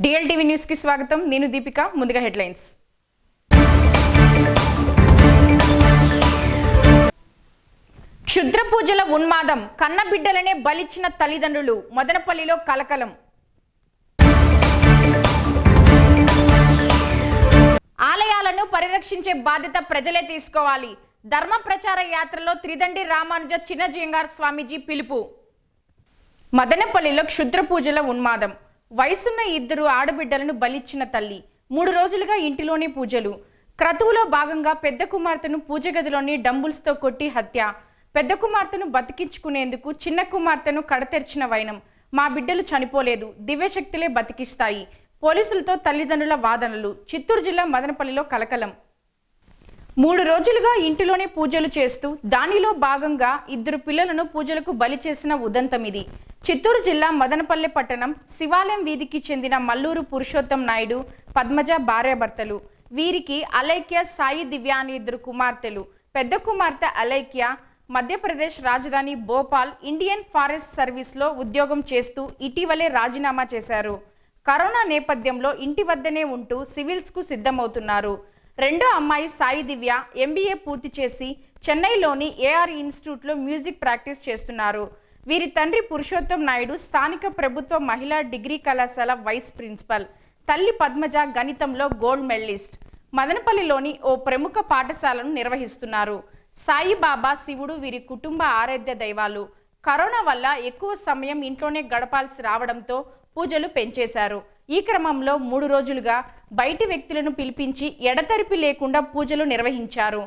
DLTV news కి స్వాగతం. నేను దీపిక. ముందుగా హెడ్లైన్స్. క్షుద్ర పూజల ఉన్మాదం, కన్న బిడ్డలనే బలిచ్చిన తల్లిదండ్రులు, మదనపల్లిలో కలకలం. ఆలయాలను పరిరక్షించే బాధ్యత ప్రజలే తీసుకోవాలి. ధర్మ ప్రచార యాత్రలో త్రిదండి రామానుజ చిన్నజీంగార్ స్వామీజీ పిలుపు. మదనపల్లిలో క్షుద్ర పూజల ఉన్మాదం. వయసున్న ఇద్దరు ఆడబిడ్డలను బలిచ్చిన తల్లి 3 రోజులుగా ఇంటిలోనే పూజలు. క్రతువులో భాగంగా పెద్ద కుమార్తెను పూజ గదిలోని డంబుల్స్తో కొట్టి హత్య. పెద్ద కుమార్తెను బతికించుకునేందుకు చిన్న కుమార్తెను కడతెర్చిన వైనం. మా బిడ్డలు చనిపోలేదు, దివ్యశక్తులే బతికిస్తాయి. పోలీసులతో తల్లిదండ్రుల వాదనలు. చిత్తూరు జిల్లా మదనపల్లిలో కలకలం. 3 రోజులుగా ఇంటిలోనే పూజలు చేస్తూ దానిలో భాగంగా 2 పిల్లలను పూజలకు బలి చేసిన ఉదంతం ఇది. చిత్తూరు జిల్లా మదనపల్లె పట్టణం శివాలయం వీధికి చెందిన మల్లూరు పురుషోత్తం నాయుడు, పద్మజ భార్యాభర్తలు. వీరికి అలైక్య, సాయి దివ్య అనే 2 కుమార్తెలు. పెద్ద కుమార్తె అలైక్య మధ్యప్రదేశ్ రాజధాని భోపాల్ ఇండియన్ ఫారెస్ట్ సర్వీస్లో ఉద్యోగం చేస్తూ ఇటీవలే రాజీనామా చేశారు. కరోనా నేపథ్యంలో ఇంటి వద్దనే ఉంటూ సివిల్స్కు సిద్ధమవుతున్నారు. రెండో అమ్మాయి సాయి దివ్య MBA పూర్తి చేసి చెన్నైలోని AR ఇన్స్టిట్యూట్లో మ్యూజిక్ ప్రాక్టీస్ చేస్తున్నారు. వీరి తండ్రి పురుషోత్తం నాయుడు స్థానిక ప్రభుత్వ మహిళా డిగ్రీ కళాశాల వైస్ ప్రిన్సిపల్. తల్లి పద్మజ గణితంలో గోల్డ్ మెడలిస్ట్. మదనపల్లిలోని ఓ ప్రముఖ పాఠశాలను నిర్వహిస్తున్నారు. సాయిబాబా, శివుడు వీరి కుటుంబ ఆరాధ్య దైవాలు. కరోనా వల్ల ఎక్కువ సమయం ఇంట్లోనే గడపాల్సి రావడంతో పూజలు పెంచేశారు. ఈ క్రమంలో 3 రోజులుగా బయటి వ్యక్తులను పిలిపించి ఎడతెరిపి లేకుండా పూజలు నిర్వహించారు.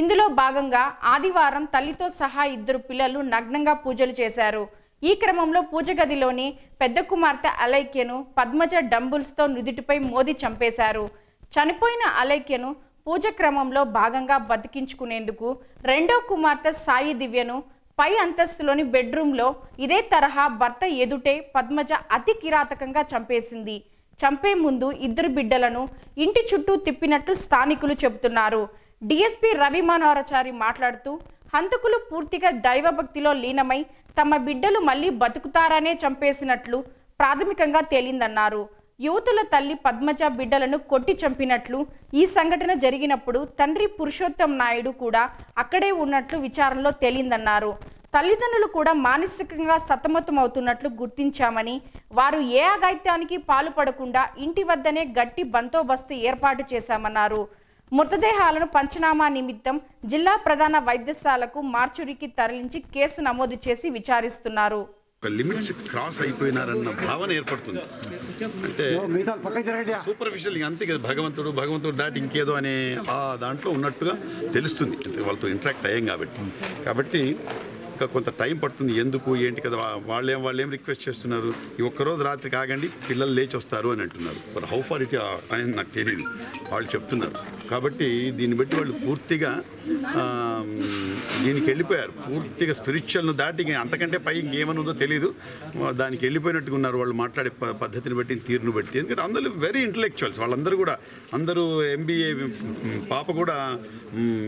ఇందులో భాగంగా ఆదివారం తల్లితో సహా 2 పిల్లలు నగ్నంగా పూజలు చేశారు. ఈ క్రమంలో పూజ గదిలోని పెద్ద కుమార్తె అలైక్యను పద్మజ డంబుల్స్తో నుదిటిపై మోది చంపేశారు. చనిపోయిన అలైక్యను పూజ క్రమంలో భాగంగా బతికించుకునేందుకు రెండో కుమార్తె సాయి దివ్యను పై అంతస్తులోని బెడ్రూమ్లో ఇదే తరహా భర్త ఎదుటే పద్మజ అతి కిరాతకంగా చంపేసింది. చంపే ముందు 2 బిడ్డలను ఇంటి చుట్టూ తిప్పినట్లు స్థానికులు చెబుతున్నారు. DSP రవి మనోహరాచారి మాట్లాడుతూ హంతకులు పూర్తిగా దైవభక్తిలో లీనమై తమ బిడ్డలు మళ్ళీ బతుకుతారనే చంపేసినట్లు ప్రాథమికంగా తేలిందన్నారు. యువతుల తల్లి పద్మజ బిడ్డలను కొట్టి చంపినట్లు, ఈ సంఘటన జరిగినప్పుడు తండ్రి పురుషోత్తం నాయుడు కూడా అక్కడే ఉన్నట్లు విచారణలో తేలిందన్నారు. తల్లిదండ్రులు కూడా మానసికంగా సతమతమవుతున్నట్లు గుర్తించామని, వారు ఏ అఘాయిత్యానికి పాల్పడకుండా ఇంటి వద్దనే గట్టి బందోబస్తు ఏర్పాటు చేశామన్నారు. మృతదేహాలను పంచనామా నిమిత్తం జిల్లా ప్రధాన వైద్యశాలకు మార్చురికి తరలించి కేసు నమోదు చేసి విచారిస్తున్నారు. లిమిట్స్ క్రాస్ అయిపోయినారన్న భావన ఏర్పడుతుంది. అంటే సూపర్ఫిషియల్ అంతే కదా, భగవంతుడు దాటి ఇంకేదో అనే ఆ దాంట్లో ఉన్నట్టుగా తెలుస్తుంది. వాళ్ళతో ఇంటరాక్ట్ అయ్యాం కాబట్టి ఇంకా కొంత టైం పడుతుంది. ఎందుకు ఏంటి కదా, వాళ్ళేం రిక్వెస్ట్ చేస్తున్నారు, ఈ ఒక్కరోజు రాత్రి కాగండి పిల్లలు లేచి వస్తారు అని అంటున్నారు. మరి హౌ ఫార్ ఇట్ అనేది నాకు తెలియదు, వాళ్ళు చెప్తున్నారు. కాబట్టి దీన్ని బట్టి వాళ్ళు పూర్తిగా దీనికి వెళ్ళిపోయారు. పూర్తిగా స్పిరిచువల్ను దాటి అంతకంటే పై ఇంకేమని ఉందో తెలియదు, దానికి వెళ్ళిపోయినట్టుగా ఉన్నారు వాళ్ళు మాట్లాడే పద్ధతిని బట్టి, తీరును బట్టి. ఎందుకంటే అందరూ వెరీ ఇంటలెక్చువల్స్. అందరూ MBA, పాప కూడా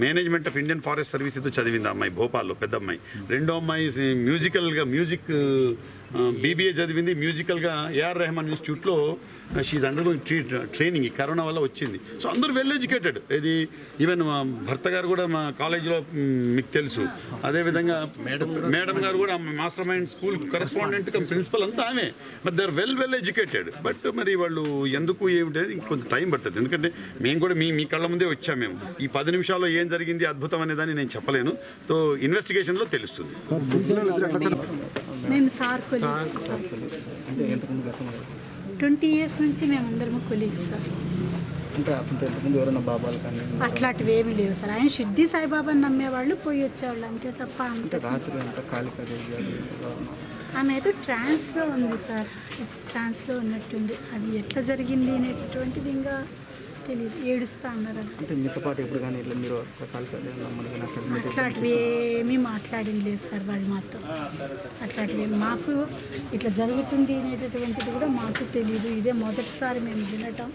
management of Indian forest service ఏదో చదివింది అమ్మాయి భోపాల్లో, పెద్ద అమ్మాయి. రెండో అమ్మాయి మ్యూజిక్ BBA చదివింది. మ్యూజికల్గా AR రెహమాన్ ఇన్స్టిట్యూట్లో షీఈ్ అండర్గోయింగ్ ట్రైనింగ్. ఈ కరోనా వల్ల వచ్చింది. సో అందరూ వెల్ ఎడ్యుకేటెడ్. ఇది ఈవెన్ మా భర్త గారు కూడా మా కాలేజీలో మీకు తెలుసు. అదేవిధంగా మేడం గారు కూడా master mind school correspondent principal అంతా ఆమె. But they are well educated. But మరి వాళ్ళు ఎందుకు ఏమిటి ఇంకొంత టైం పడుతుంది. ఎందుకంటే మేము కూడా మీ కళ్ళ ముందే వచ్చాము. మేము ఈ 10 నిమిషాల్లో ఏం జరిగింది అద్భుతం అనేదాన్ని నేను చెప్పలేను. సో ఇన్వెస్టిగేషన్లో తెలుస్తుంది. మేము 20 years నుంచి మేమందరము కొలీగ్స్ సార్. అంటే అంతకుముందు ఎవరైనా బాబాలు కానీ అట్లాంటివి ఏమీ లేవు సార్. ఆయన సిద్ధి సాయిబాబాని నమ్మేవాళ్ళు, పోయి వచ్చేవాళ్ళు అంతే తప్ప. అంతే రాత్రి అంతా కాళికాదేవి ఆమె ఏదో ట్రాన్స్లో ఉంది సార్, ట్రాన్స్లో ఉన్నట్టుంది. అది ఎట్లా జరిగింది అనేటటువంటిది ఇంకా తెలియదు. ఏడుస్తా అన్నారు. అంటే మీతో పాటు ఎప్పుడు కానీ ఇట్లా మీరు కాళికాదేవి నమ్మడం అట్లాంటివి ఏమీ మాట్లాడింది లేదు సార్ వాళ్ళు మాతో. అట్లాంటివి మాకు ఇట్లా జరుగుతుంది అనేటటువంటిది కూడా మాకు తెలియదు. ఇదే మొదటిసారి మేము వినటం.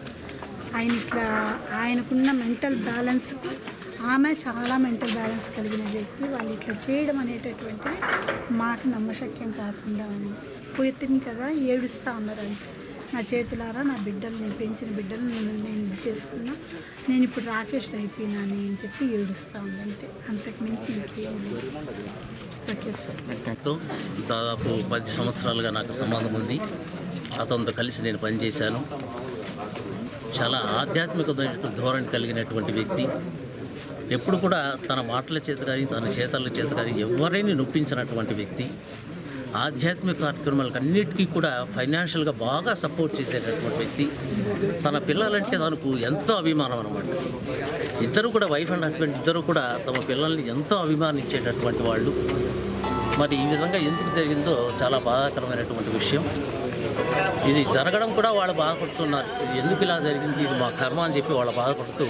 ఆయనకున్న మెంటల్ బ్యాలెన్స్, ఆమె చాలా మెంటల్ బ్యాలెన్స్ కలిగిన వ్యక్తి. వాళ్ళు ఇట్లా చేయడం అనేటటువంటిది మాకు నమ్మశక్యం కాకుండా ఉంది. పోతుంది కదా, ఏడుస్తూ ఉన్నారు. అంతే నా చేతులారా నా బిడ్డలు, నేను పెంచిన బిడ్డలు నేను చేసుకున్నా, నేను ఇప్పుడు రాకేష్ని అయిపోయినాను అని చెప్పి ఏడుస్తూ ఉంది అంతే, అంతకు మించి ఇంకేం లేదు. Okay sir. దాదాపు 10 సంవత్సరాలుగా నాకు సంబంధం ఉంది. అతనితో కలిసి నేను పనిచేశాను. చాలా ఆధ్యాత్మికమైన ధోరణి కలిగినటువంటి వ్యక్తి. ఎప్పుడు కూడా తన మాటల చేత కానీ తన చేతల చేత కానీ ఎవరైనా నొప్పించినటువంటి వ్యక్తి. ఆధ్యాత్మిక కార్యక్రమాలకు అన్నిటికీ కూడా ఫైనాన్షియల్గా బాగా సపోర్ట్ చేసేటటువంటి వ్యక్తి. తన పిల్లలంటే తనకు ఎంతో అభిమానం అన్నమాట. ఇద్దరు కూడా వైఫ్ అండ్ హస్బెండ్ ఇద్దరు కూడా తమ పిల్లల్ని ఎంతో అభిమానించేటటువంటి వాళ్ళు. మరి ఈ విధంగా ఎందుకు జరిగిందో చాలా బాధాకరమైనటువంటి విషయం. ఇది జరగడం కూడా వాళ్ళు బాధపడుతున్నారు. ఇది ఎందుకు ఇలా జరిగింది, ఇది మా కర్మ అని చెప్పి వాళ్ళు బాధపడుతూ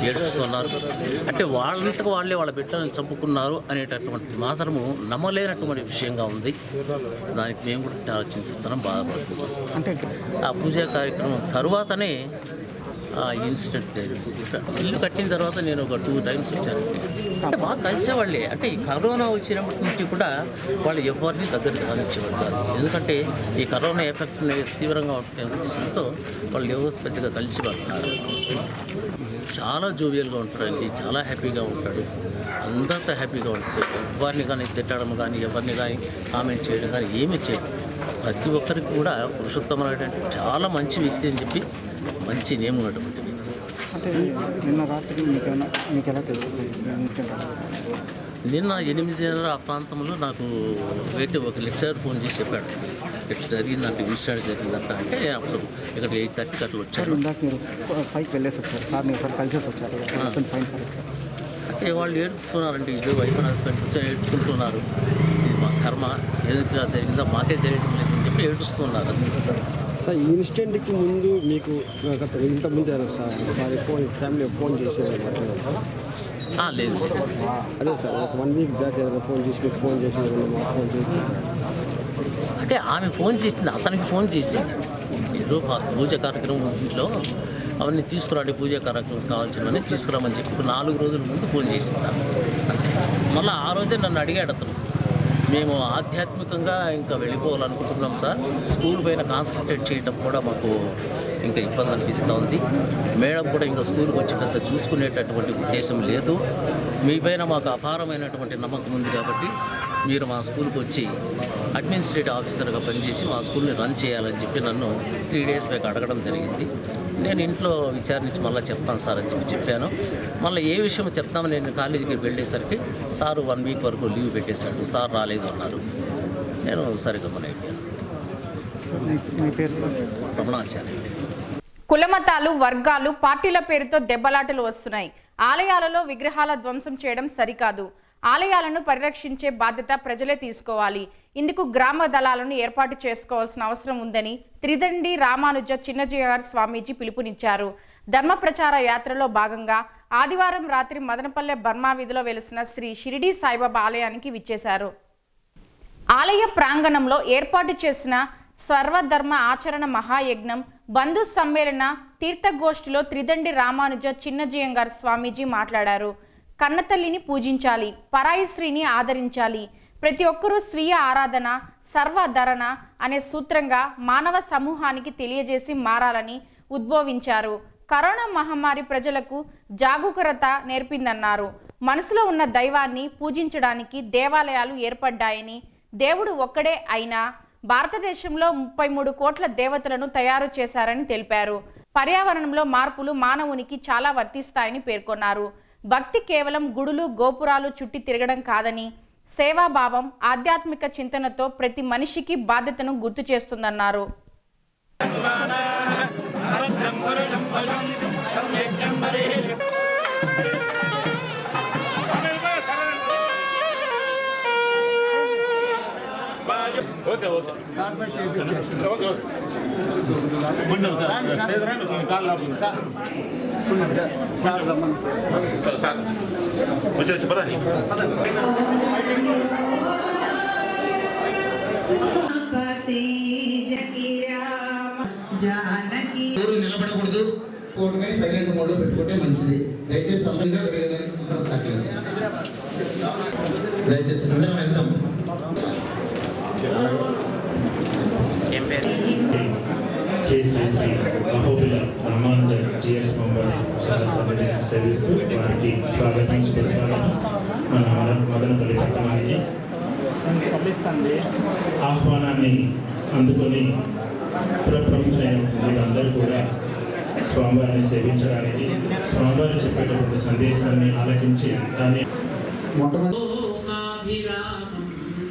ఏడుస్తున్నారు. అంటే వాళ్ళంతకు వాళ్ళే వాళ్ళ బిడ్డలను చంపుకున్నారు అనేటటువంటి మాత్రము నమ్మలేనటువంటి విషయంగా ఉంది. దానికి మేము కూడా చాలా చింతిస్తున్నాం, బాధపడుతున్నాం. అంటే ఆ పూజా కార్యక్రమం తరువాతనే ఇన్సిడెంట్ జరిగింది. ఇల్లు కట్టిన తర్వాత నేను ఒక 2 టైమ్స్ వచ్చాను. అంటే బాగా కలిసేవాళ్ళే. అంటే ఈ కరోనా వచ్చినప్పటి నుంచి కూడా వాళ్ళు ఎవరిని దగ్గరికి రానిచ్చేవాళ్ళు కాదు. ఎందుకంటే ఈ కరోనా ఎఫెక్ట్ తీవ్రంగా ఉంటున్న ఉద్దేశంతో వాళ్ళు ఎవరు పెద్దగా కలిసేవాళ్ళు కాదు. చాలా జోవియల్గా ఉంటాడండి, చాలా హ్యాపీగా ఉంటాడు, అందరితో హ్యాపీగా ఉంటాడు. ఎవరిని కానీ తిట్టడం కానీ ఎవరిని కానీ కామెంట్ చేయడం కానీ ఏమీ చేయడం. ప్రతి ఒక్కరికి కూడా పురుషోత్తమైనటువంటి చాలా మంచి వ్యక్తి అని చెప్పి మంచి నేమ్ ఉన్నటువంటి వ్యక్తి. అంటే నిన్న రాత్రి మీకు ఎలా తెలుస్తుంది? నిన్న 8:30 ఆ ప్రాంతంలో నాకు ఒక లెక్చరర్ ఫోన్ చేసి చెప్పాడు, ఇట్లా జరిగిందంటే ఇన్సిడెంట్ జరిగిందంట. అంటే అప్పుడు ఇక్కడ 8:30కి అట్లా వచ్చారు. ఇందాక మీరు పైకి వెళ్ళేసి వచ్చారు సార్, మీరు ఒకసారి కలిసేసి వచ్చారు. అంటే వాళ్ళు ఏడుస్తున్నారండి, ఇది వైఫ్ అండ్ హస్బెండ్ వచ్చి ఏడ్చుకుంటున్నారు. ఇది మా కర్మ, ఏదైతే ఇలా జరిగిందో మాకే తెలియడం లేదని చెప్పి ఏడుస్తున్నారు. సార్ ఈ ఇన్సిడెంట్కి ముందు మీకు ఇంతకుముందు సార్ ఫ్యామిలీ ఫోన్ చేసేవారు సార్? లేదు, అదే సార్ ఒక 1 వీక్ బ్యాక్ ఏదైనా ఫోన్ చేసి మీకు ఫోన్ చేసి మాకు ఫోన్ చేసి అంటే ఆమె ఫోన్ చేసింది, అతనికి ఫోన్ చేసింది. ఏదో పూజ కార్యక్రమం ఇంట్లో అవన్నీ తీసుకురాండి, పూజా కార్యక్రమం కావాల్సినవన్నీ తీసుకురామని చెప్పి 4 రోజుల ముందు ఫోన్ చేసింది అంతే. మళ్ళీ ఆ రోజే నన్ను అడిగాడు అతను, మేము ఆధ్యాత్మికంగా ఇంకా వెళ్ళిపోవాలనుకుంటున్నాం సార్, స్కూల్ పైన కాన్సన్ట్రేట్ చేయడం కూడా మాకు ఇంకా ఇబ్బంది అనిపిస్తోంది. మేడం కూడా ఇంకా స్కూల్కి వచ్చి పెద్ద చూసుకునేటటువంటి ఉద్దేశం లేదు. మీపైన మాకు అపారమైనటువంటి నమ్మకం ఉంది కాబట్టి మీరు మా స్కూల్కి వచ్చి అడ్మినిస్ట్రేటివ్ ఆఫీసర్గా పనిచేసి మా స్కూల్ని రన్ చేయాలని చెప్పి నన్ను 3 డేస్ బ్యాక్ అడగడం జరిగింది. నేను ఇంట్లో విచారించి మళ్ళీ చెప్తాను సార్ అని చెప్పాను. మళ్ళీ ఏ విషయం చెప్తామని నేను కాలేజీకి వెళ్ళేసరికి సారు 1 వీక్ వరకు లీవ్ పెట్టేశాడు, సార్ రాలేదు అన్నారు. నేను సరిగ్గా మన అయిపోయాను. రమణాచార్య. కులమతాలు, వర్గాలు, పార్టీల పేరుతో దెబ్బలాటలు వస్తున్నాయి. ఆలయాలలో విగ్రహాల ధ్వంసం చేయడం సరికాదు. ఆలయాలను పరిరక్షించే బాధ్యత ప్రజలే తీసుకోవాలి. ఇందుకు గ్రామ దళాలను ఏర్పాటు చేసుకోవాల్సిన అవసరం ఉందని త్రిదండి రామానుజ చిన్నజీయర్ స్వామీజీ పిలుపునిచ్చారు. ధర్మ ప్రచార యాత్రలో భాగంగా ఆదివారం రాత్రి మదనపల్లె బర్మా వీధిలో వెలిసిన శ్రీ షిరిడి సాయిబాబా ఆలయానికి విచ్చేశారు. ఆలయ ప్రాంగణంలో ఏర్పాటు చేసిన సర్వధర్మ ఆచరణ మహాయజ్ఞం, బంధు సమ్మేళన, తీర్థగోష్ఠిలో త్రిదండి రామానుజ చిన్నజీయర్ స్వామీజీ మాట్లాడారు. కన్నతల్లిని పూజించాలి, పరాయి స్త్రీని ఆదరించాలి, ప్రతి ఒక్కరూ స్వీయ ఆరాధన సర్వధరణ అనే సూత్రంగా మానవ సమూహానికి తెలియజేసి మారాలని ఉద్బోధించారు. కరోనా మహమ్మారి ప్రజలకు జాగరూకత నేర్పిందన్నారు. మనసులో ఉన్న దైవాన్ని పూజించడానికి దేవాలయాలు ఏర్పడ్డాయని, దేవుడు ఒక్కడే అయినా భారతదేశంలో 33 కోట్ల దేవతలను తయారు చేశారని తెలిపారు. పర్యావరణంలో మార్పులు మానవునికి చాలా వర్తిస్తాయని పేర్కొన్నారు. భక్తి కేవలం గుడులు గోపురాలు చుట్టి తిరగడం కాదని, సేవాభావం ఆధ్యాత్మిక చింతనతో ప్రతి మనిషికి బాధ్యతను గుర్తు చేస్తుందన్నారు. నిలబడకూడదు, కోర్టు కానీ సైలెంట్ మోడ్లో పెట్టుకుంటే మంచిది. దయచేసి సంబంధంగా దయచేసి వెళ్దాం. చేసి శ్రీ అహోబిల రామానుజ జిఎస్ పంబారి చాలా సేవిస్తూ వారికి స్వాగతం శుభస్వాగతం మన మదనపల్లి పట్టణానికి ఆహ్వానాన్ని అందుకొని ప్రముఖులైన వీరందరూ కూడా స్వామివారిని సేవించడానికి స్వామివారు చెప్పేటటువంటి సందేశాన్ని ఆలకించి దాన్ని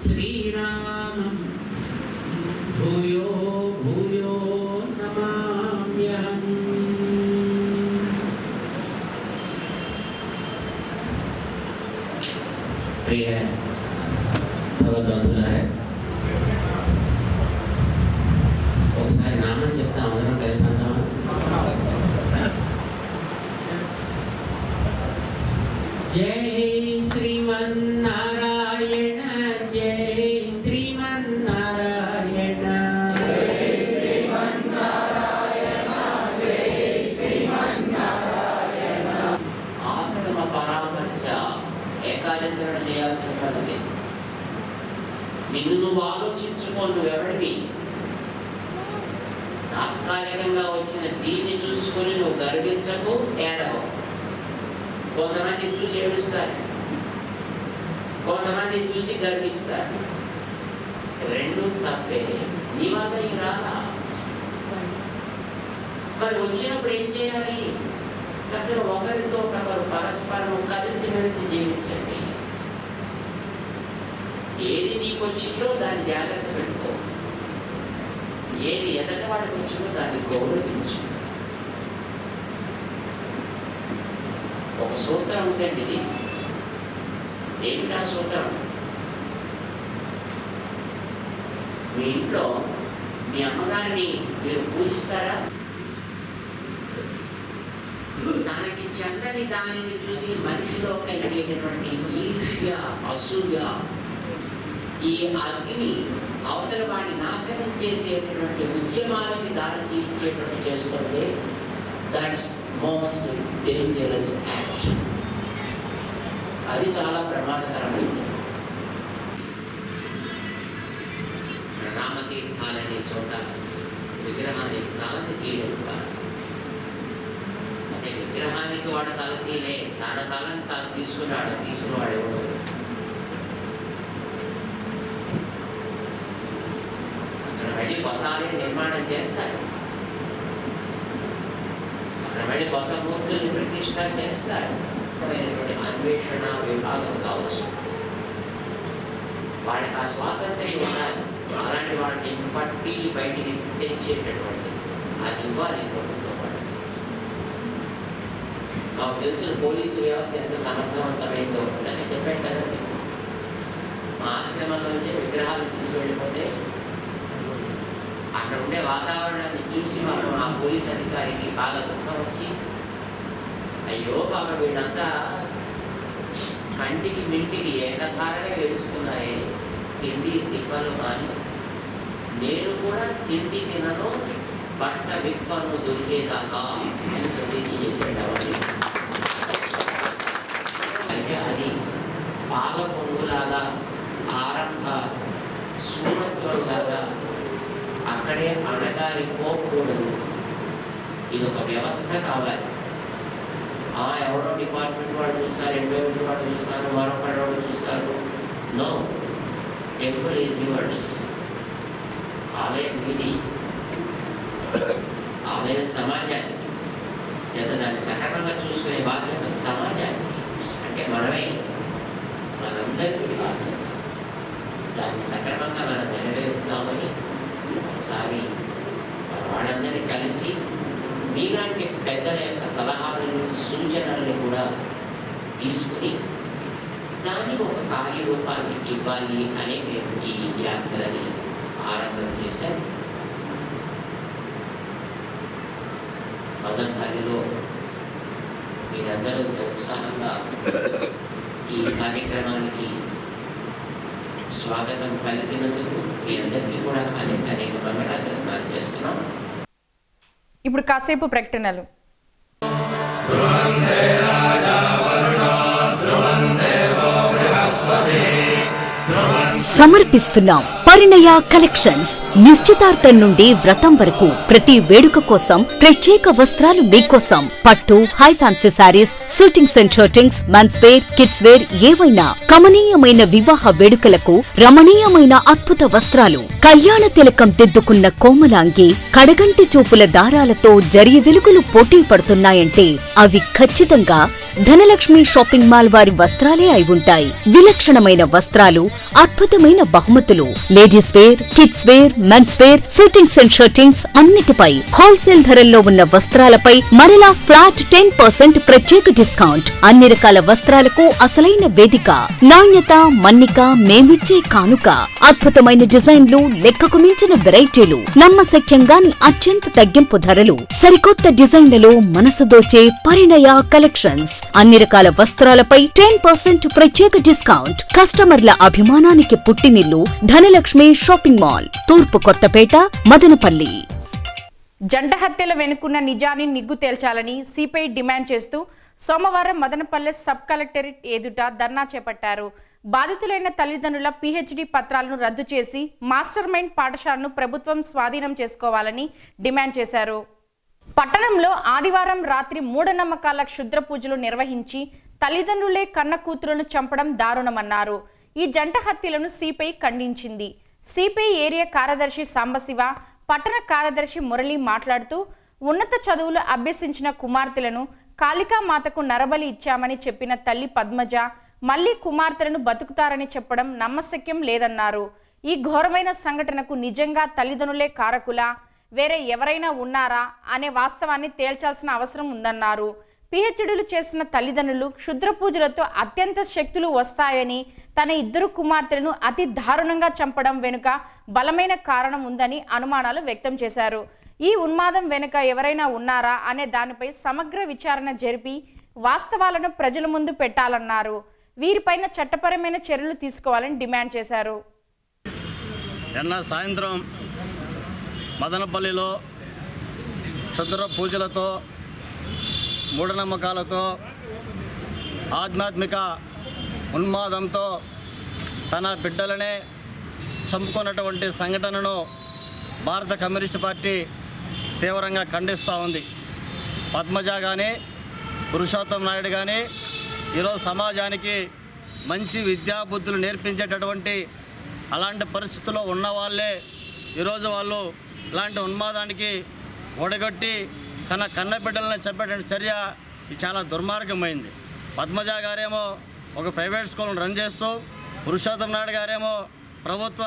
శ్రీరామం భూయో భూయో నమామ్యహం. ప్రియ భగవద్బంధులారా, ఒకసారి నామం చెప్తా అందరం కలిసి అందామా? జై శ్రీమన్నారాయణ, జై శ్రీమన్నారాయణ, ఆత్మ పరామర్శ ఏకాదశి నాడు చేయాల్సిన పని. నిన్ను నువ్వు ఆలోచించుకో, నువ్వెవడివి. తాత్కాలికంగా వచ్చిన దీన్ని చూసుకొని నువ్వు గర్వించకు, ఏడవు. కొంతమంది చూసి ఏడుస్తారు, కొంతమంది చూసి గర్విస్తారు. రెండు తప్పే. నీ వల్ల ఈ రాదా? మరి వచ్చినప్పుడు ఏం చేయాలి? చక్కగా ఒకరితో ఒకరు పరస్పరం కలిసిమెలిసి జీవించండి. ఏది నీకు వచ్చిందో దాన్ని జాగ్రత్త పెట్టుకో, ఏది ఎదటి వాడికి వచ్చిందో దాన్ని గౌరవించు. ఒక సూత్రం ఉందండి, ఇది ఏమిటా సూత్రం? మీ ఇంట్లో మీ అమ్మగారిని మీరు పూజిస్తారా? తనకి చెందని దానిని చూసి మనిషిలో కలిగేటటువంటి ఈర్ష్య, అసూయ, ఈ అగ్ని అవతల వాడిని నాశనం చేసేటటువంటి ఉద్యమాలకి దారి తీర్చేటట్టు చేస్తుంటే దట్స్ మోస్ట్ డేంజరస్ యాక్ట్. అది చాలా ప్రమాదకరమైనది. రామతీర్థాలనే చోట విగ్రహానికి తలని తీయలేదు. అంటే విగ్రహానికి వాడు తల తీయలే, తన తలని తాను తీసుకున్నాడు. తీసుకున్నవాడు ఎవడు? అక్కడ వెళ్ళి కొత్త ఆలయం నిర్మాణం చేస్తారు, అక్కడ వెళ్ళి కొత్త మూర్తుల్ని ప్రతిష్ట చేస్తారు. అన్వేషణ విభాగం కావచ్చు, వాడికి ఆ స్వాతంత్ర్యం ఉండాలి. అలాంటి వాటిని పట్టి బయటికి తెచ్చేటటువంటి అది ఇవ్వాలి ప్రభుత్వం. మాకు తెలిసిన పోలీసు వ్యవస్థ ఎంత సమర్థవంతమైందో అని చెప్పాను కదా మీకు. మా ఆశ్రమంలోంచే విగ్రహాలను తీసుకువెళ్ళిపోతే అక్కడ ఉండే వాతావరణాన్ని చూసి మనం ఆ పోలీస్ అధికారికి బాగా దుఃఖం వచ్చి, అయ్యో బాబా వీళ్ళంతా కంటికి మింటికి ఏకధారగా ఏడుస్తున్నారే, తిండి తిప్పలు కానీ నేను కూడా తిండి తినను, బట్ట విప్పను దొరికేదాకా ప్రతిజ్ఞ చేసేటవాడి. అయితే అది పాల పొంగులాగా, ఆరంభ శూరత్వంలాగా అక్కడే అణగారిపోకూడదు. ఇది ఒక వ్యవస్థ కావాలి. ఎవరో డిపార్ట్మెంట్ వాళ్ళు చూస్తారు, ఎండోమెంట్ వాళ్ళు చూస్తారు, మరొకటి వాళ్ళు చూస్తారు. No, temple is yours. ఆలయం ఇది, ఆలయం సమాజానికి. లేదా దాన్ని సక్రమంగా చూసుకునే బాధ్యత సమాజానికి, అంటే మనమే, మనందరికీ బాధ్యత. దాన్ని సక్రమంగా మనం నెరవేరుతామని ఒకసారి మన వాళ్ళందరినీ కలిసి మీలాంటి పెద్దల యొక్క సలహాలను, సూచనలను కూడా తీసుకుని దాన్ని ఒక కార్యరూపాన్ని ఇవ్వాలి అని మేము ఈ యాత్రని ఆరంభం చేశాం. మదనపల్లిలో మీరందరూ ఉత్సాహంగా ఈ కార్యక్రమానికి స్వాగతం పలికినందుకు మీ అందరికీ కూడా అనేక మంగళాశాసనాలు చేస్తున్నాం. ఇప్పుడు కాసేపు ప్రకటనలు. సమర్పిస్తున్నాం పరిణయ కలెక్షన్స్. నిశ్చితార్థం నుండి వ్రతం వరకు ప్రతి వేడుక కోసం ప్రత్యేక వస్త్రాలు మీకోసం. పట్టు, high fancy sarees, shootings and shirtings, men's wear, kids wear ఏవైనా కమనీయమైన వివాహ వేడుకలకు రమణీయమైన అద్భుత వస్త్రాలు. కళ్యాణ తిలకం దిద్దుకున్న కోమలాంగి, కడగంటి చూపుల దారాలతో జరి వెలుగులు పోటీ పడుతున్నాయంటే అవి ఖచ్చితంగా ధనలక్ష్మి షాపింగ్ మాల్ వారి వస్త్రాలే అయి ఉంటాయి. విలక్షణమైన వస్త్రాలు, అద్భుతమైన బహుమతులు, ladies wear, kids wear, men's wear, suitings and shirtings అన్నిటిపై హోల్సేల్ ధరల్లో ఉన్న వస్త్రాలపై మరలా ఫ్లాట్ 10% ప్రత్యేక డిస్కౌంట్. అన్ని రకాల వస్త్రాలకు అసలైన వేదిక. నాణ్యత, మన్నిక మేమిచ్చే కానుక. అద్భుతమైన డిజైన్లు, లెక్కకు మించిన వెరైటీలు, నమ్మశక్యంగాని అత్యంత తగ్గింపు ధరలు, సరికొత్త డిజైన్లలో మనసు దోచే పరిణయ కలెక్షన్స్. అన్ని రకాల వస్త్రాలపై 10% ప్రత్యేక డిస్కౌంట్. కస్టమర్ల అభిమానానికి పుట్టినిల్లు ధనలక్ష్మి షాపింగ్ మాల్, తూర్పు కొత్తపేట, మదనపల్లి. జంట హత్యల వెనుకున్న నిజాన్ని నిగ్గు తేల్చాలని సిపిఐ డిమాండ్ చేస్తూ సోమవారం మదనపల్లె సబ్ కలెక్టరేట్ ఎదుట ధర్నా చేపట్టారు. బాధితులైన తల్లిదండ్రుల పిహెచ్డి పత్రాలను రద్దు చేసి మాస్టర్ మైండ్ పాఠశాలను ప్రభుత్వం స్వాధీనం చేసుకోవాలని డిమాండ్ చేశారు. పట్టణంలో ఆదివారం రాత్రి మూఢనమ్మకాల క్షుద్ర పూజలు నిర్వహించి తల్లిదండ్రులే కన్న కూతురును చంపడం దారుణమన్నారు. ఈ జంట హత్యలను సిపిఐ ఖండించింది. సిపిఐ ఏరియా కార్యదర్శి సాంబశివ, పట్టణ కార్యదర్శి మురళి మాట్లాడుతూ ఉన్నత చదువులు అభ్యసించిన కుమార్తెలను కాళికామాతకు నరబలి ఇచ్చామని చెప్పిన తల్లి పద్మజ మళ్లీ కుమార్తెలను బతుకుతారని చెప్పడం నమ్మశక్యం లేదన్నారు. ఈ ఘోరమైన సంఘటనకు నిజంగా తల్లిదండ్రులే కారకులా, వేరే ఎవరైనా ఉన్నారా అనే వాస్తవాన్ని తేల్చాల్సిన అవసరం ఉందన్నారు. పిహెచ్డీలు చేసిన తల్లిదండ్రులు క్షుద్ర పూజలతో అత్యంత శక్తులు వస్తాయని, తన ఇద్దరు కుమార్తెలను అతి దారుణంగా చంపడం వెనుక బలమైన కారణం ఉందని అనుమానాలు వ్యక్తం చేశారు. ఈ ఉన్మాదం వెనుక ఎవరైనా ఉన్నారా అనే దానిపై సమగ్ర విచారణ జరిపి వాస్తవాలను ప్రజల ముందు పెట్టాలన్నారు. వీరిపైన చట్టపరమైన చర్యలు తీసుకోవాలని డిమాండ్ చేశారు. నిన్న సాయంత్రం మదనపల్లిలో క్షుద్ర పూజలతో, మూఢనమ్మకాలతో, ఆధ్యాత్మిక ఉన్మాదంతో తన బిడ్డలనే చంపుకున్నటువంటి సంఘటనను భారత కమ్యూనిస్ట్ పార్టీ తీవ్రంగా ఖండిస్తూ ఉంది. పద్మజ కానీ, పురుషోత్తం నాయుడు కానీ ఈరోజు సమాజానికి మంచి విద్యాబుద్ధులు నేర్పించేటటువంటి అలాంటి పరిస్థితుల్లో ఉన్నవాళ్ళే ఈరోజు వాళ్ళు ఇలాంటి ఉన్మాదానికి ఒడగొట్టి కన్న బిడ్డలను చంపేటువంటి చర్య ఇది చాలా దుర్మార్గమైంది. పద్మజ గారేమో ఒక ప్రైవేట్ స్కూల్ను రన్ చేస్తూ, పురుషోత్తం నాయుడు గారేమో ప్రభుత్వ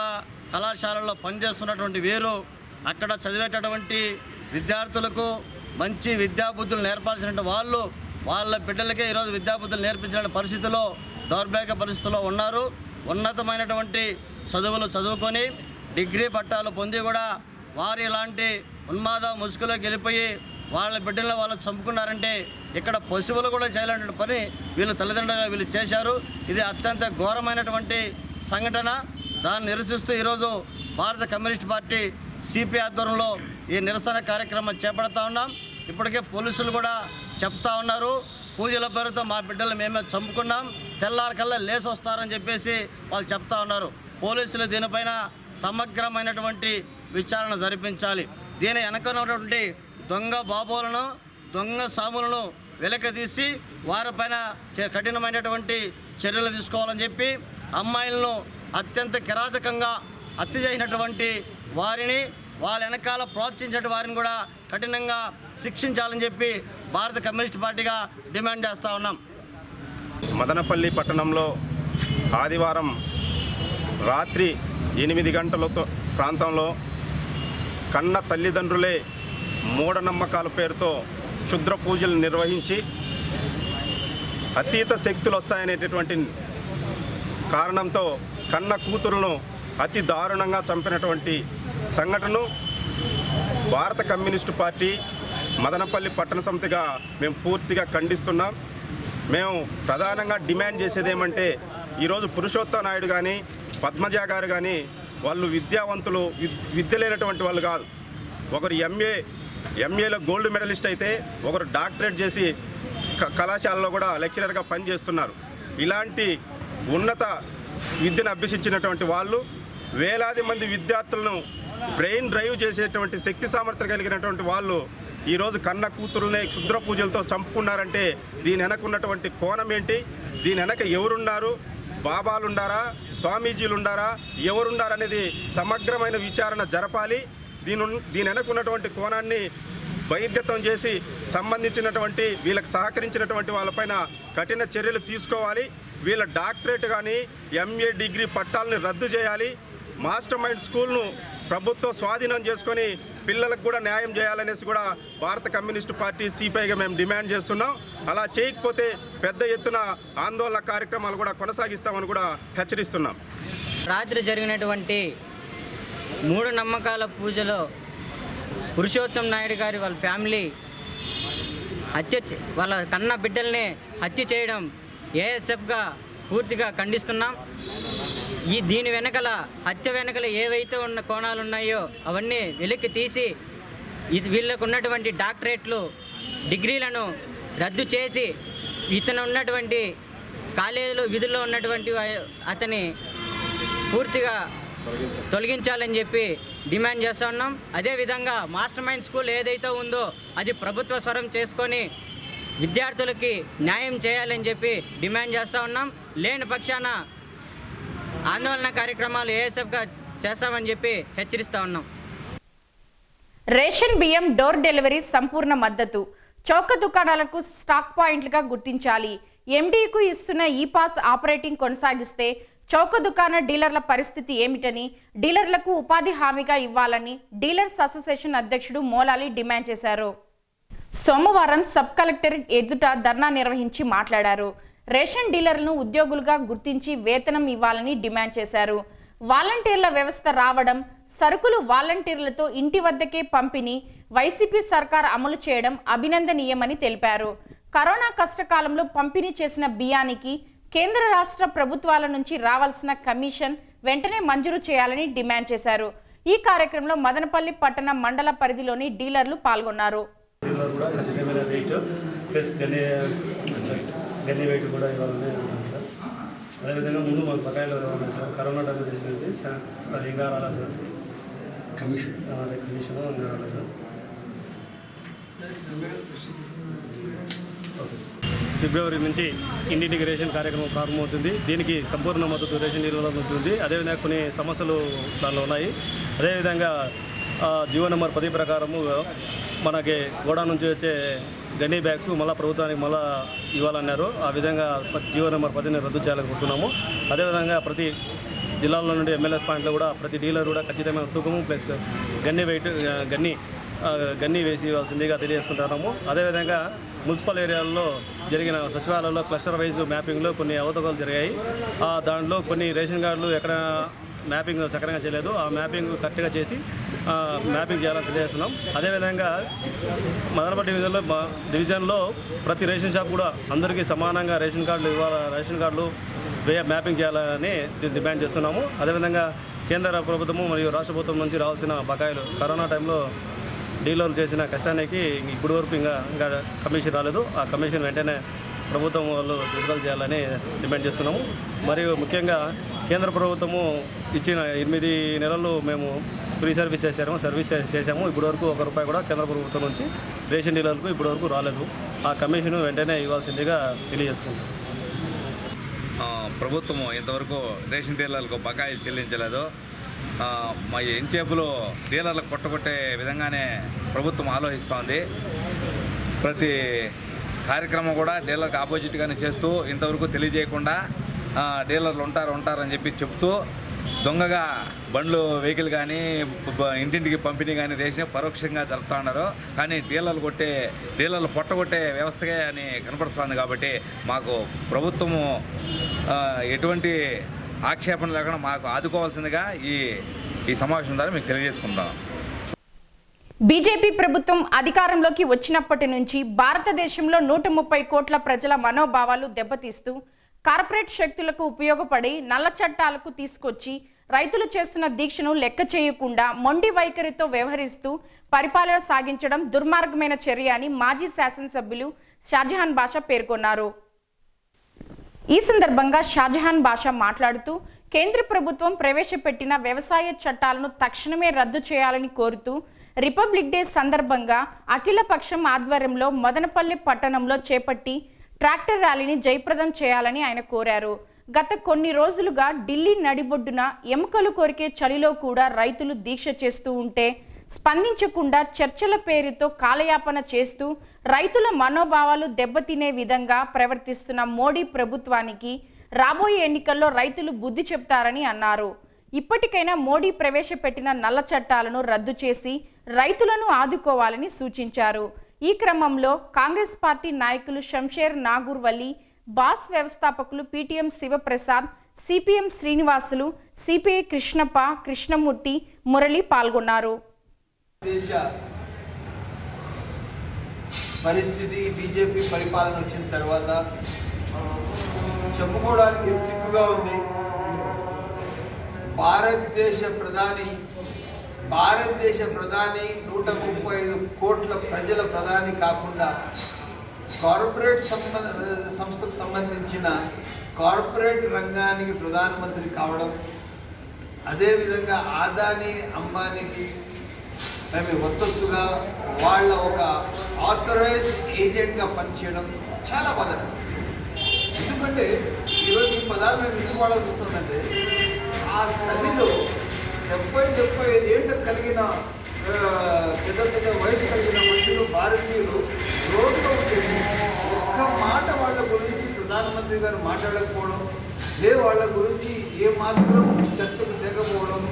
కళాశాలల్లో పనిచేస్తున్నటువంటి వీరు అక్కడ చదివేటటువంటి విద్యార్థులకు మంచి విద్యాబుద్ధులు నేర్పాల్సినటువంటి వాళ్ళు వాళ్ళ బిడ్డలకే ఈరోజు విద్యాబుద్ధులు నేర్పించిన పరిస్థితిలో, దౌర్భాగ్య పరిస్థితుల్లో ఉన్నారు. ఉన్నతమైనటువంటి చదువులు చదువుకొని డిగ్రీ పట్టాలు పొంది కూడా వారు ఇలాంటి ఉన్మాద ముసుగులోకి వెళ్ళిపోయి వాళ్ళ బిడ్డలను వాళ్ళు చంపుకున్నారంటే ఇక్కడ పశువులు కూడా చేయలేనటువంటి పని వీళ్ళు తల్లిదండ్రులుగా వీళ్ళు చేశారు. ఇది అత్యంత ఘోరమైనటువంటి సంఘటన. దాన్ని నిరసిస్తూ ఈరోజు భారత కమ్యూనిస్ట్ పార్టీ సిపిఐ ఆధ్వర్యంలో ఈ నిరసన కార్యక్రమం చేపడతా ఉన్నాం. ఇప్పటికే పోలీసులు కూడా చెప్తా ఉన్నారు, పూజల పేరుతో మా బిడ్డలు మేమే చంపుకున్నాం, తెల్లారికల్లా లేచి వస్తారని చెప్పేసి వాళ్ళు చెప్తా ఉన్నారు. పోలీసులు దీనిపైన సమగ్రమైనటువంటి విచారణ జరిపించాలి. దీని వెనకనటువంటి దొంగ బాబులను, దొంగ సాములను వెలకదీసి వారిపైన కఠినమైనటువంటి చర్యలు తీసుకోవాలని చెప్పి, అమ్మాయిలను అత్యంత కిరాతకంగా హత్య చేసినటువంటి వారిని, వాళ్ళ వెనకాల ప్రోత్సహించే వారిని కూడా కఠినంగా శిక్షించాలని చెప్పి భారత కమ్యూనిస్ట్ పార్టీగా డిమాండ్ చేస్తూ ఉన్నాం. మదనపల్లి పట్టణంలో ఆదివారం రాత్రి 8 గంటల ప్రాంతంలో కన్న తల్లిదండ్రులే మూఢనమ్మకాల పేరుతో క్షుద్ర పూజలు నిర్వహించి అతీత శక్తులు వస్తాయనేటటువంటి కారణంతో కన్న కూతురులను అతి దారుణంగా చంపినటువంటి సంఘటనను భారత కమ్యూనిస్టు పార్టీ మదనపల్లి పట్టణ సమితిగా మేము పూర్తిగా ఖండిస్తున్నాం. మేము ప్రధానంగా డిమాండ్ చేసేది ఏమంటే, ఈరోజు పురుషోత్తం నాయుడు కానీ, పద్మజ గారు కానీ వాళ్ళు విద్యావంతులు, విద్య లేనటువంటి వాళ్ళు కాదు. ఒకరు ఎంఏలో గోల్డ్ మెడలిస్ట్ అయితే, ఒకరు డాక్టరేట్ చేసి కళాశాలలో కూడా లెక్చరర్గా పనిచేస్తున్నారు. ఇలాంటి ఉన్నత విద్యను అభ్యసించినటువంటి వాళ్ళు వేలాది మంది విద్యార్థులను బ్రెయిన్ డ్రైవ్ చేసేటువంటి శక్తి సామర్థ్యం కలిగినటువంటి వాళ్ళు ఈరోజు కన్న కూతురునే క్షుద్ర పూజలతో చంపుకున్నారంటే దీని వెనక ఉన్నటువంటి కోణం ఏంటి, దీని వెనక ఎవరున్నారు, బాబాలుండారా, స్వామీజీలుండారా, ఎవరుండారనేది సమగ్రమైన విచారణ జరపాలి. దీని వెనక ఉన్నటువంటి కోణాన్ని బహిర్గతం చేసి సంబంధించినటువంటి వీళ్ళకి సహకరించినటువంటి వాళ్ళపైన కఠిన చర్యలు తీసుకోవాలి. వీళ్ళ డాక్టరేట్ కానీ MA డిగ్రీ పట్టాలని రద్దు చేయాలి. మాస్టర్ మైండ్ స్కూల్ను ప్రభుత్వం స్వాధీనం చేసుకొని పిల్లలకు కూడా న్యాయం చేయాలనేసి కూడా భారత కమ్యూనిస్టు పార్టీ సిపిఐగా మేము డిమాండ్ చేస్తున్నాం. అలా చేయకపోతే పెద్ద ఎత్తున ఆందోళన కార్యక్రమాలు కూడా కొనసాగిస్తామని కూడా హెచ్చరిస్తున్నాం. రాత్రి జరిగినటువంటి మూఢనమ్మకాల పూజలో పురుషోత్తం నాయుడు గారి వాళ్ళ ఫ్యామిలీ వాళ్ళ కన్న బిడ్డల్ని హత్య చేయడం ASFగా పూర్తిగా ఖండిస్తున్నాం. దీని వెనకల హత్య వెనకల ఏవైతే ఉన్న కోణాలు ఉన్నాయో అవన్నీ వెలికి తీసి వీళ్ళకు ఉన్నటువంటి డాక్టరేట్లు డిగ్రీలను రద్దు చేసి ఇతను ఉన్నటువంటి కాలేజీలో విధుల్లో ఉన్నటువంటి అతని పూర్తిగా తొలగించాలని చెప్పి డిమాండ్ చేస్తూ ఉన్నాం. అదేవిధంగా మాస్టర్ మైండ్ స్కూల్ ఏదైతే ఉందో అది ప్రభుత్వ స్వరం చేసుకొని విద్యార్థులకి న్యాయం చేయాలని చెప్పి డిమాండ్ చేస్తూ ఉన్నాం. లేని పక్షాన ఆందోళన కార్యక్రమాలు ASFగా చేస్తామని చెప్పి హెచ్చరిస్తూ ఉన్నాం. రేషన్ బియ్యం డోర్ డెలివరీ సంపూర్ణ మద్దతు. చౌక దుకాణాలకు స్టాక్ పాయింట్లుగా గుర్తించాలి. MDకు ఇస్తున్న ఈ-పాస్ ఆపరేటింగ్ కొనసాగిస్తే చౌక దుకాణ డీలర్ల పరిస్థితి ఏమిటని, డీలర్లకు ఉపాధి హామీగా ఇవ్వాలని డీలర్స్ అసోసియేషన్ అధ్యక్షుడు మోలాలి డిమాండ్ చేశారు. సోమవారం సబ్ కలెక్టర్ ఎదుట ధర్నా నిర్వహించి మాట్లాడారు. రేషన్ డీలర్లను ఉద్యోగులుగా గుర్తించి వేతనం ఇవ్వాలని డిమాండ్ చేశారు. వాలంటీర్ల వ్యవస్థ రావడం, సరుకులు వాలంటీర్లతో ఇంటి వద్దకే పంపిణీ వైసీపీ సర్కార్ అమలు చేయడం అభినందనీయమని తెలిపారు. కరోనా కష్టకాలంలో పంపిణీ చేసిన బియ్యానికి కేంద్ర రాష్ట్ర ప్రభుత్వాల నుంచి రావాల్సిన కమిషన్ వెంటనే మంజూరు చేయాలని డిమాండ్ చేశారు. ఈ కార్యక్రమంలో మదనపల్లి పట్టణ మండల పరిధిలోని డీలర్లు పాల్గొన్నారు. గన్ని వెయిట్ కూడా ఇవ్వాలని అనుకుంటున్నాను సార్. అదేవిధంగా ముందు మాకు బకాయిలు ఉన్నాయి సార్. కరోనా టైంలో చేసినది సార్, అది ఇంకా రాలా సార్. కమిషన్ ఇంకా రాలేదు సార్. Okay sir. ఫిబ్రవరి నుంచి ఇంటింటికి రేషన్ కార్యక్రమం ప్రారంభమవుతుంది. దీనికి సంపూర్ణ మద్దతు రేషన్ డీలర్ల నుంచి ఉంది. అదేవిధంగా కొన్ని సమస్యలు దానిలో ఉన్నాయి. అదేవిధంగా జీవో నెంబర్ 10 ప్రకారము మనకి గోడా నుంచి వచ్చే గన్నీ బ్యాగ్స్ మళ్ళీ ప్రభుత్వానికి మళ్ళీ ఇవ్వాలన్నారు. ఆ విధంగా జీవో నెంబర్ 10ని రద్దు చేయాలనుకుంటున్నాము. అదేవిధంగా ప్రతి జిల్లాలో నుండి MLS పాయింట్లో కూడా ప్రతి డీలర్ కూడా ఖచ్చితమైన తూకము ప్లస్ గన్నీ వెయిట్ గన్నీ వేసి ఇవ్వాల్సిందిగా తెలియజేసుకుంటున్నాము. అదేవిధంగా మున్సిపల్ ఏరియాల్లో జరిగిన సచివాలయంలో క్లస్టర్ వైజ్ మ్యాపింగ్లో కొన్ని అవతకలు జరిగాయి. దాంట్లో కొన్ని రేషన్ కార్డులు ఎక్కడ మ్యాపింగ్ సక్రమంగా చేయలేదు. ఆ మ్యాపింగ్ కరెక్ట్గా చేసి మ్యాపింగ్ చేయాలని తెలియజేస్తున్నాం. అదేవిధంగా మదనపల్లి డివిజన్లో ప్రతి రేషన్ షాప్ కూడా అందరికీ సమానంగా రేషన్ కార్డులు మ్యాపింగ్ చేయాలని డిమాండ్ చేస్తున్నాము. అదేవిధంగా కేంద్ర ప్రభుత్వము మరియు రాష్ట్ర ప్రభుత్వం నుంచి రావాల్సిన బకాయిలు కరోనా టైంలో డీలర్లు చేసిన కష్టానికి ఇప్పటి వరకు ఇంకా కమిషన్ రాలేదు. ఆ కమిషన్ వెంటనే ప్రభుత్వం వాళ్ళు విడుదల చేయాలని డిమాండ్ చేస్తున్నాము. మరియు ముఖ్యంగా కేంద్ర ప్రభుత్వము ఇచ్చిన 8 నెలలు మేము ఫ్రీ సర్వీస్ చేశాము. ఇప్పటివరకు ₹1 కూడా కేంద్ర ప్రభుత్వం నుంచి రేషన్ డీలర్లకు ఇప్పటివరకు రాలేదు. ఆ కమిషన్ వెంటనే ఇవ్వాల్సిందిగా తెలియజేసుకుంటాం. ప్రభుత్వము ఇంతవరకు రేషన్ డీలర్లకు బకాయిలు చెల్లించలేదు. మా ఎంచేపులో డీలర్లకు కొట్టగొట్టే విధంగానే ప్రభుత్వం ఆలోచిస్తోంది. ప్రతి కార్యక్రమం కూడా డీలర్కి ఆపోజిట్గానే చేస్తూ ఇంతవరకు తెలియజేయకుండా డీలర్లు ఉంటారని చెప్పి చెప్తూ దొంగగా బండ్లు వెహికల్ కానీ ఇంటింటికి పంపిణీ కానీ రేషన్ పరోక్షంగా జరుపుతూ ఉన్నారు. కానీ డీలర్లు పొట్టగొట్టే వ్యవస్థగా అని కనపడుతుంది. కాబట్టి మాకు ప్రభుత్వము ఎటువంటి ఆక్షేపణ లేకుండా మాకు ఆదుకోవాల్సిందిగా ఈ సమావేశం ద్వారా మీకు తెలియజేసుకుంటాం. బీజేపీ ప్రభుత్వం అధికారంలోకి వచ్చినప్పటి నుంచి భారతదేశంలో 130 కోట్ల ప్రజల మనోభావాలు దెబ్బతీస్తూ కార్పొరేట్ శక్తులకు ఉపయోగపడి నల్ల చట్టాలకు తీసుకొచ్చి రైతులు చేస్తున్న దీక్షను లెక్క చేయకుండా మొండి వైఖరితో వ్యవహరిస్తూ పరిపాలన సాగించడం దుర్మార్గమైన చర్య అని మాజీ శాసనసభ్యులు షాజహాన్ బాషా పేర్కొన్నారు. ఈ సందర్భంగా షాజహాన్ బాషా మాట్లాడుతూ కేంద్ర ప్రభుత్వం ప్రవేశపెట్టిన వ్యవసాయ చట్టాలను తక్షణమే రద్దు చేయాలని కోరుతూ రిపబ్లిక్ డే సందర్భంగా అఖిలపక్షం ఆధ్వర్యంలో మదనపల్లి పట్టణంలో చేపట్టి ట్రాక్టర్ ర్యాలీని జయప్రదం చేయాలని ఆయన కోరారు. గత కొన్ని రోజులుగా ఢిల్లీ నడిబొడ్డున ఎముకలు కొరికే చలిలో కూడా రైతులు దీక్ష చేస్తూ ఉంటే స్పందించకుండా చర్చల పేరుతో కాలయాపన చేస్తూ రైతుల మనోభావాలు దెబ్బతినే విధంగా ప్రవర్తిస్తున్న మోడీ ప్రభుత్వానికి రాబోయే ఎన్నికల్లో రైతులు బుద్ధి చెప్తారని అన్నారు. ఇప్పటికైనా మోడీ ప్రవేశపెట్టిన నల్ల చట్టాలను రద్దు చేసి రైతులను ఆదుకోవాలని సూచించారు. ఈ క్రమంలో కాంగ్రెస్ పార్టీ నాయకులు శంషేర్ నాగూర్వల్లి, బాస్ వ్యవస్థాపకులు PTM Sivaprasad, CPM Srinivasulu, CPI Krishnappa, Krishnamurthy, Murali పాల్గొన్నారు. దేశ పరిస్థితి బీజేపీ పరిపాలన వచ్చిన తర్వాత చెప్పుకోవడానికి సిగ్గుగా ఉంది. భారతదేశ ప్రధాని 135 కోట్ల ప్రజల ప్రధాని కాకుండా కార్పొరేట్ సంస్థకు సంబంధించిన కార్పొరేట్ రంగానికి ప్రధానమంత్రి కావడం, అదేవిధంగా ఆదాని అంబానీకి మేము ఒత్తొత్తుగా వాళ్ళ ఒక ఆథరైజ్డ్ ఏజెంట్గా పనిచేయడం చాలా బాధకరం. ఎందుకంటే ఈరోజు ఈ పదాలు మేము ఎందుకు వాడాల్సి వస్తుందంటే ఆ సలిలో 70-75 ఏళ్ళు కలిగిన పెద్ద వయసు కలిగిన మనుషులు భారతీయులు రోడ్లో ఉంటుంది. ఒక్క మాట వాళ్ళ గురించి ప్రధానమంత్రి గారు మాట్లాడకపోవడం, వాళ్ళ గురించి ఏమాత్రం చర్చకు తెగకపోవడం,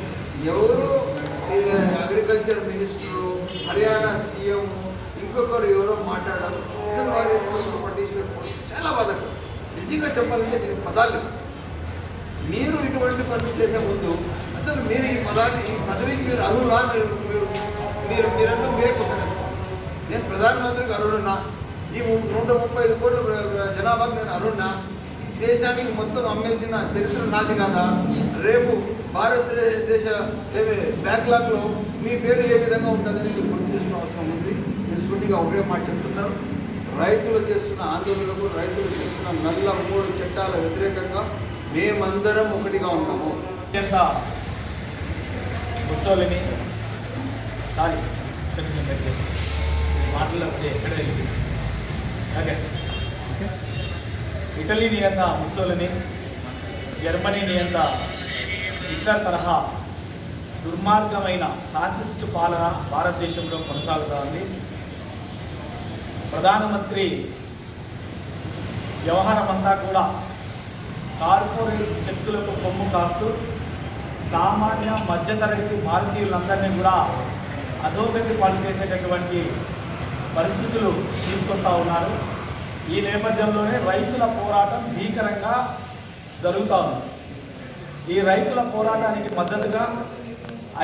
ఎవరో అగ్రికల్చర్ మినిస్టరు, హర్యానా సీఎం, ఇంకొకరు ఎవరో మాట్లాడడం, అసలు వారి గురించి పట్టించుకోకపోవడం చాలా బాధకరం. నిజంగా చెప్పాలంటే దీనికి పదాలు. మీరు ఇటువంటి పనులు చేసే ముందు అసలు మీరు ఈ పదవికి మీరు అర్హులా, మీరందరూ మీరే క్వశ్చన్ వేసుకోవాలి. నేను ప్రధానమంత్రికి అర్హుడున్నా, ఈ 135 కోట్ల జనాభాకు నేను అర్హుడున్నా, ఈ దేశానికి మొత్తం అమ్మేసిన చరిత్ర నాది కాదా? రేపు భారతదేశ బ్యాక్లాగ్లో మీ పేరు ఏ విధంగా ఉంటుందని మీరు గుర్తు చేసిన అవసరం ఉంది. నేను సూటిగా ఒకటే మాట చెప్తున్నాను. రైతులు చేస్తున్న ఆందోళనకు, రైతులు చేస్తున్న నల్ల 3 చట్టాల వ్యతిరేకంగా మేమందరం ఒకటిగా ఉన్నాము. ముస్సోలిని మాటలు ఎక్కడ ఓకే, ఇటలీ నియంత ముస్సోలిని, జర్మనీ నియంత హిట్లర్ తరహా దుర్మార్గమైన ఫాసిస్టు పాలన భారతదేశంలో కొనసాగుతోంది. ప్రధానమంత్రి వ్యవహారం అంతా కూడా కార్పొరేట్ శక్తులకు కొమ్ము కాస్తూ సామాన్య మధ్యతరగతి భారతీయులందరినీ కూడా అధోగతి పాలు చేసేటటువంటి పరిస్థితులు తీసుకొస్తూ ఉన్నారు. ఈ నేపథ్యంలోనే రైతుల పోరాటం భీకరంగా జరుగుతూ ఉంది. ఈ రైతుల పోరాటానికి మద్దతుగా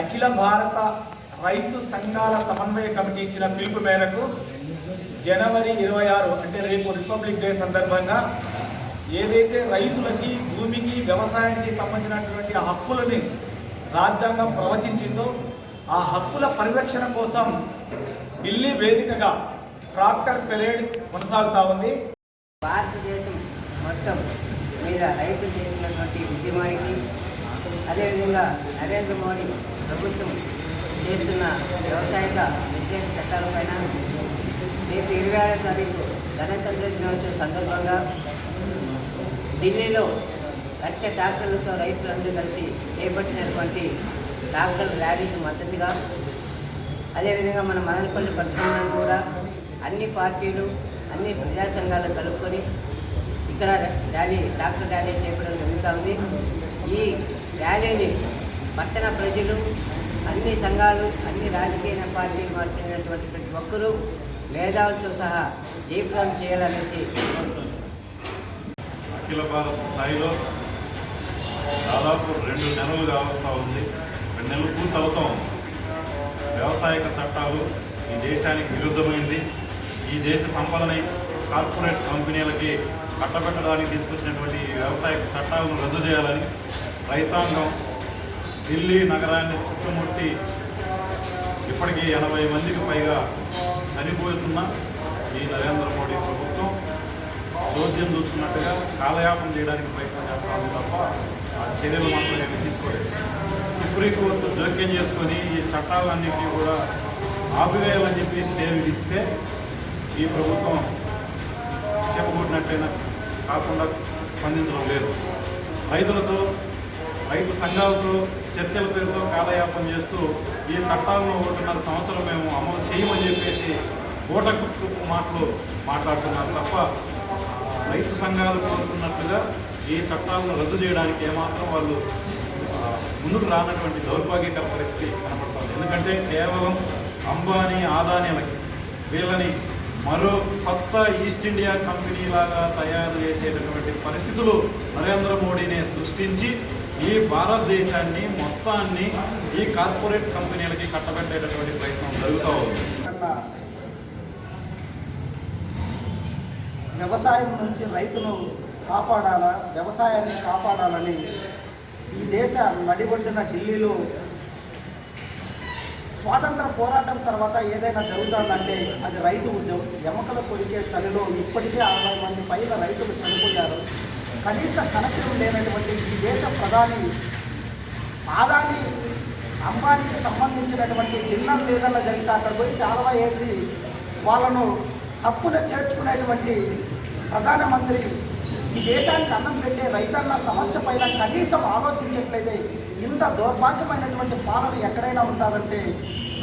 అఖిల భారత రైతు సంఘాల సమన్వయ కమిటీ ఇచ్చిన పిలుపు మేరకు జనవరి 26 అంటే రేపు రిపబ్లిక్ డే సందర్భంగా ఏదైతే రైతులకి, భూమికి, వ్యవసాయానికి సంబంధించినటువంటి హక్కులని రాజ్యాంగం ప్రవచించిందో ఆ హక్కుల పరిరక్షణ కోసం ఢిల్లీ వేదికగా ట్రాక్టర్ పెరేడ్ కొనసాగుతూ ఉంది. భారతదేశం మొత్తం మీద రైతులు చేసినటువంటి ఉద్యమానికి, అదేవిధంగా నరేంద్ర మోడీ ప్రభుత్వం చేస్తున్న వ్యవసాయక వ్యతిరేక చట్టాలపైన రేపు 26వ తారీఖు గణతంత్ర దినోత్సవం సందర్భంగా ఢిల్లీలో 1,00,000 ట్రాక్టర్లతో రైతులందరూ కలిసి చేపట్టినటువంటి ట్రాక్టర్ ర్యాలీకి మద్దతుగా, అదేవిధంగా మన మదనపల్లి పట్టణంలో కూడా అన్ని పార్టీలు, అన్ని ప్రజా సంఘాలు కలుపుకొని ఇక్కడ ట్రాక్టర్ ర్యాలీ చేపట్టడం జరుగుతుంది. ఈ ర్యాలీని పట్టణ ప్రజలు, అన్ని సంఘాలు, అన్ని రాజకీయ పార్టీలు మార్చినటువంటి ప్రతి ఒక్కరూ మేధావులతో సహా జయప్రదం చేయాలనేసి కోరుకుంటున్నాను. అఖిల భారత స్థాయిలో దాదాపు 2 నెలలుగా వస్తూ ఉంది. 2 నెలలు పూర్తవుతాం. వ్యవసాయక చట్టాలు ఈ దేశానికి విరుద్ధమైంది. ఈ దేశ సంపదని కార్పొరేట్ కంపెనీలకి కట్టబెట్టడానికి తీసుకొచ్చినటువంటి వ్యవసాయ చట్టాలను రద్దు చేయాలని రైతాంగం ఢిల్లీ నగరాన్ని చుట్టుముట్టి ఇప్పటికీ 80 మందికి పైగా చనిపోతున్న ఈ నరేంద్ర మోడీ ప్రభుత్వం చోద్యం చూస్తున్నట్టుగా కాలయాపన చేయడానికి ప్రయత్నం చేస్తూ ఉంది తప్ప ఆ చర్యలు మాత్రం ఏమీ తీసుకోలేదు. సుప్రీంకోర్టు జోక్యం చేసుకొని ఈ చట్టాలన్నింటినీ కూడా ఆపివేయాలని చెప్పి స్టే విధిస్తే ఈ ప్రభుత్వం చెప్పబడినట్టయినా కాకుండా స్పందించడం లేదు. రైతులతో రైతు సంఘాలతో చర్చల పేరుతో కాలయాపన చేస్తూ ఈ చట్టాలను 1.5 సంవత్సరం మేము అమలు చేయమని చెప్పేసి ఓటకు మాటలు మాట్లాడుతున్నారు తప్ప రైతు సంఘాలు కోరుతున్నట్లుగా ఈ చట్టాలను రద్దు చేయడానికి ఏమాత్రం వాళ్ళు ముందుకు రానటువంటి దౌర్భాగ్యకర పరిస్థితి కనపడుతుంది. ఎందుకంటే కేవలం అంబానీ ఆదానీలకి వీళ్ళని మరో కొత్త ఈస్ట్ ఇండియా కంపెనీ లాగా తయారు చేసేటటువంటి పరిస్థితులు నరేంద్ర మోడీనే సృష్టించి ఈ భారతదేశాన్ని మొత్తాన్ని ఈ కార్పొరేట్ కంపెనీలకి కట్టబెట్టేటటువంటి ప్రయత్నం జరుగుతూ ఉంది. వ్యవసాయం నుంచి రైతును కాపాడాలా, వ్యవసాయాన్ని కాపాడాలని ఈ దేశ నడిబొడ్డున ఢిల్లీలో స్వాతంత్ర పోరాటం తర్వాత ఏదైనా జరుగుతుందంటే అది రైతు ఉద్యమం. ఎముకల కొరికే చలిలో ఇప్పటికే 60 మంది పైన రైతులు చనిపోయారు. కనీస కనెక్షన్ లేనటువంటి ఈ దేశ ప్రధాని ఆదాని అంబానీకి సంబంధించినటువంటి డిన్నర్ లేదన్నా జరిగితే అక్కడ పోయి శాలవా వేసి వాళ్ళను హక్కున చేర్చుకునేటువంటి ప్రధానమంత్రి ఈ దేశానికి అన్నం పెట్టే రైతన్న సమస్య పైన కనీసం ఆలోచించట్లయితే ఇంత దౌర్భాగ్యమైనటువంటి పాలన ఎక్కడైనా ఉంటుందంటే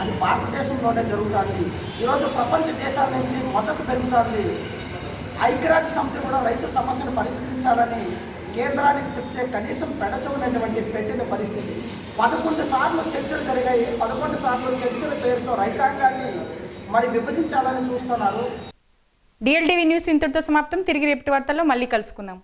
అది భారతదేశంలోనే జరుగుతుంది. ఈరోజు ప్రపంచ దేశాల నుంచి మద్దతు పెరుగుతుంది. ఐక్యరాజ్య సమితి కూడా రైతు సమస్యను పరిష్కరించాలని కేంద్రానికి చెప్తే కనీసం పెడచవునటువంటి పెట్టిన పరిస్థితి. 11 సార్లు చర్చలు జరిగాయి. 11 సార్లు చర్చల పేరుతో రైతాంగాన్ని మరి విభజించాలని చూస్తున్నారు. DLTV న్యూస్ ఇంతటితో సమాప్తం. తిరిగి రేపటి వార్తల్లో మళ్ళీ కలుసుకుందాం.